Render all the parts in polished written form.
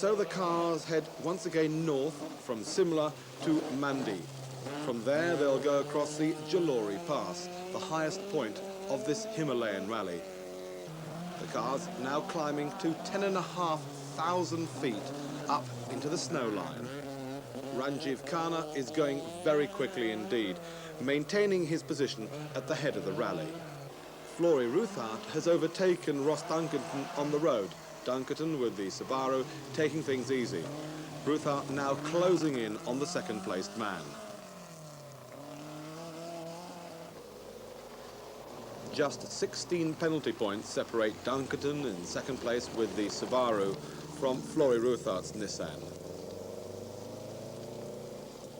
so the cars head once again north from Simla to Mandi. From there they'll go across the Jalori Pass, the highest point of this Himalayan rally. The cars now climbing to 10,500 feet up into the snow line. Ranjiv Khanna is going very quickly indeed, maintaining his position at the head of the rally. Flory Roothaert has overtaken Ross Dunkerton on the road. Dunkerton with the Subaru taking things easy. Roothaert now closing in on the second-placed man. Just 16 penalty points separate Dunkerton in second place with the Subaru from Flory Roothaert's Nissan.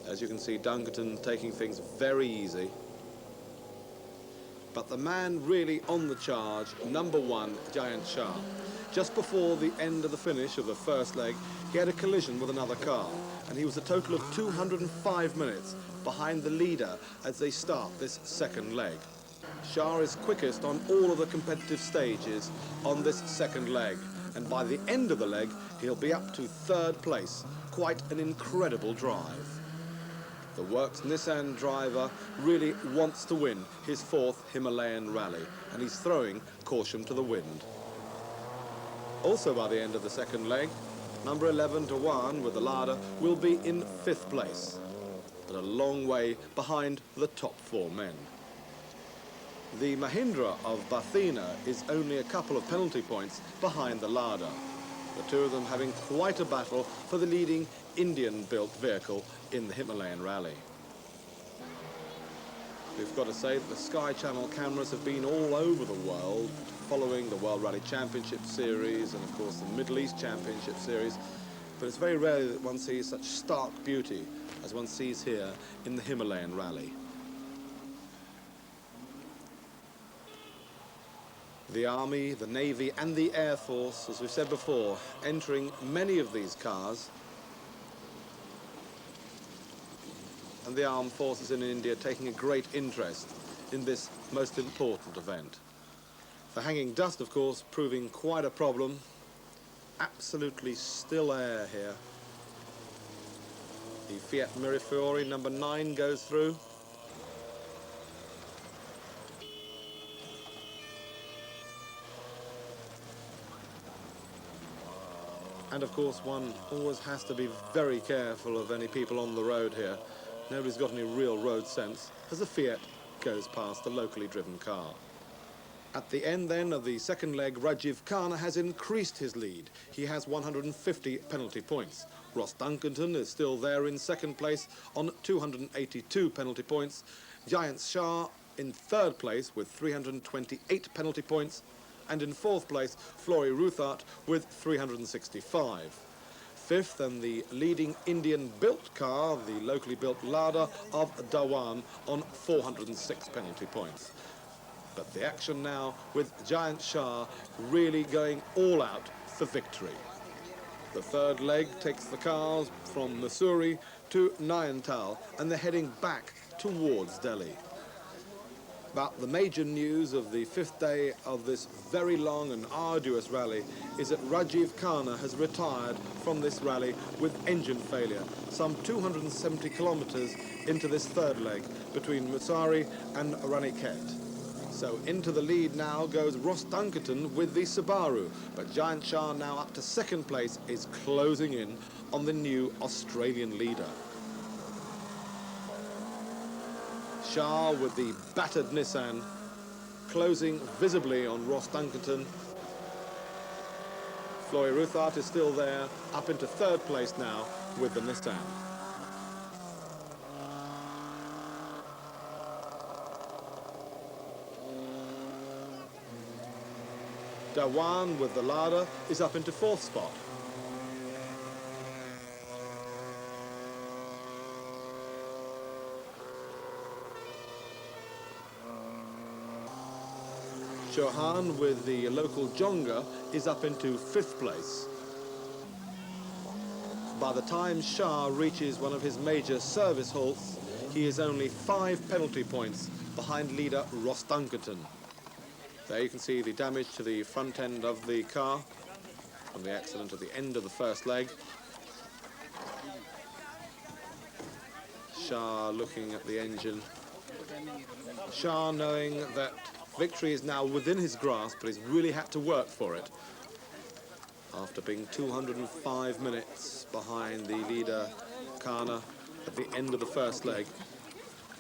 As you can see, Dunkerton taking things very easy. But the man really on the charge, number one, Jayant Shah. Just before the end of the finish of the first leg, he had a collision with another car, and he was a total of 205 minutes behind the leader as they start this second leg. Shah is quickest on all of the competitive stages on this second leg, and by the end of the leg, he'll be up to third place. Quite an incredible drive. The Works Nissan driver really wants to win his fourth Himalayan rally, and he's throwing caution to the wind. Also by the end of the second leg, number 11 to 1 with the Lada will be in fifth place, but a long way behind the top four men. The Mahindra of Bathina is only a couple of penalty points behind the Lada, the two of them having quite a battle for the leading Indian-built vehicle in the Himalayan rally. We've got to say that the Sky Channel cameras have been all over the world following the World Rally Championship Series and of course the Middle East Championship Series, but it's very rare that one sees such stark beauty as one sees here in the Himalayan rally. The Army, the Navy and the Air Force, as we've said before, entering many of these cars. And the armed forces in India taking a great interest in this most important event. The hanging dust, of course, proving quite a problem. Absolutely still air here. The Fiat Mirafiori number 9 goes through. And of course, one always has to be very careful of any people on the road here. Nobody's got any real road sense as the Fiat goes past the locally driven car. At the end then of the second leg, Ranjiv Khanna has increased his lead. He has 150 penalty points. Ross Dunkerton is still there in second place on 282 penalty points. Jayant Shah in third place with 328 penalty points. And in fourth place, Flory Roothaert with 365. Fifth, and the leading Indian-built car, the locally built Lada of Dhawan, on 406 penalty points. But the action now with Jayant Shah really going all out for victory. The third leg takes the cars from Mussoorie to Nainital, and they're heading back towards Delhi. But the major news of the fifth day of this very long and arduous rally is that Ranjiv Khanna has retired from this rally with engine failure, some 270 kilometers into this third leg between Mussoorie and Raniket. So into the lead now goes Ross Dunkerton with the Subaru, but Jayant Shah now up to second place is closing in on the new Australian leader. Shah with the battered Nissan, closing visibly on Ross Dunkerton. Flory Roothaert is still there, up into third place now with the Nissan. Dhawan with the Lada is up into fourth spot. Chauhan with the local Jonga is up into fifth place. By the time Shah reaches one of his major service halts, he is only 5 penalty points behind leader Ross Dunkerton. There you can see the damage to the front end of the car. from the accident at the end of the first leg. Shah looking at the engine. Shah knowing that victory is now within his grasp, but he's really had to work for it. After being 205 minutes behind the leader, Kana, at the end of the first leg.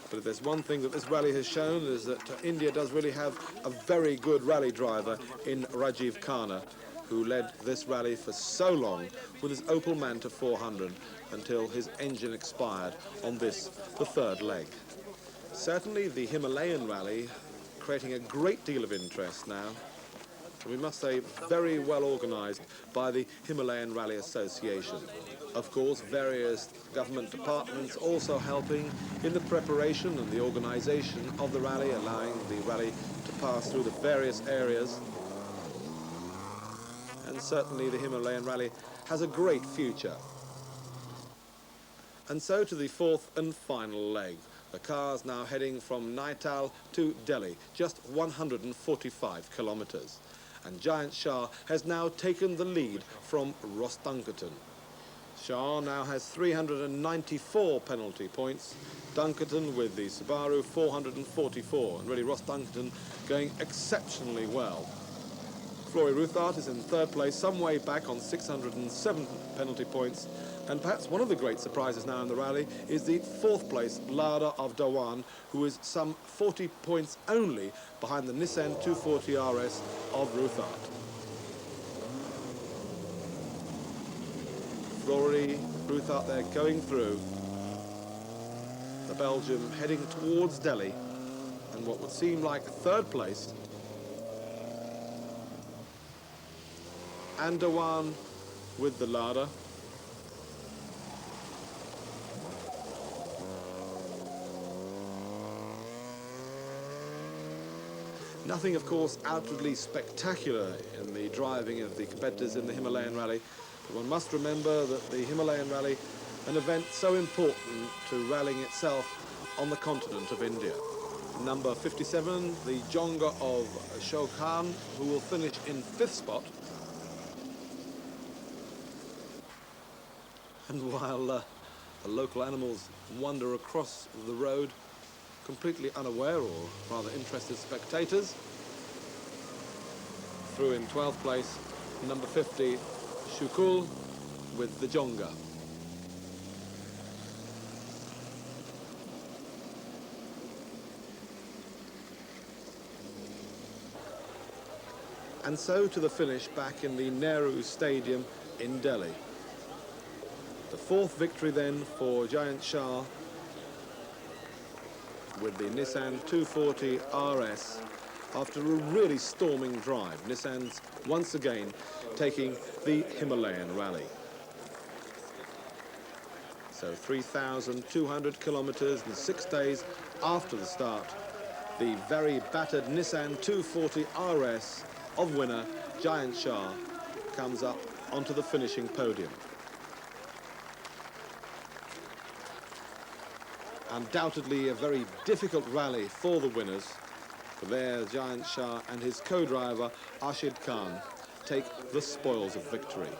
But if there's one thing that this rally has shown is that India does really have a very good rally driver in Rajiv Khanna, who led this rally for so long with his Opel Manta 400 until his engine expired on this, the third leg. Certainly the Himalayan rally creating a great deal of interest now. And we must say very well organised by the Himalayan Rally Association. Of course, various government departments also helping in the preparation and the organisation of the rally, allowing the rally to pass through the various areas. And certainly the Himalayan rally has a great future. And so to the fourth and final leg. The car's now heading from Nainital to Delhi, just 145 kilometres. And Jayant Shah has now taken the lead from Dunkerton. Shah now has 394 penalty points. Dunkerton with the Subaru 444. And really Dunkerton going exceptionally well. Flory Roothaert is in third place, some way back on 607 penalty points. And perhaps one of the great surprises now in the rally is the fourth place Lada of Dhawan, who is some 40 points only behind the Nissan 240 RS of Roothaert. Flory Roothaert there going through. The Belgian heading towards Delhi, and what would seem like third place. And Dhawan with the Lada. Nothing, of course, outwardly spectacular in the driving of the competitors in the Himalayan Rally. But one must remember that the Himalayan Rally, an event so important to rallying itself on the continent of India. Number 57, the Jonga of Shah, who will finish in 5th spot. And while the local animals wander across the road, completely unaware or rather interested spectators. Through in 12th place, number 50, Shukul with the Jonga. And so to the finish back in the Nehru Stadium in Delhi. The fourth victory then for Jayant Shah with the Nissan 240 RS after a really storming drive. Nissan's once again taking the Himalayan Rally. So 3,200 kilometres in 6 days after the start, the very battered Nissan 240 RS of winner Jayant Shah comes up onto the finishing podium. Undoubtedly a very difficult rally for the winners. But there, Jayant Shah and his co-driver, Ashid Khan, take the spoils of victory.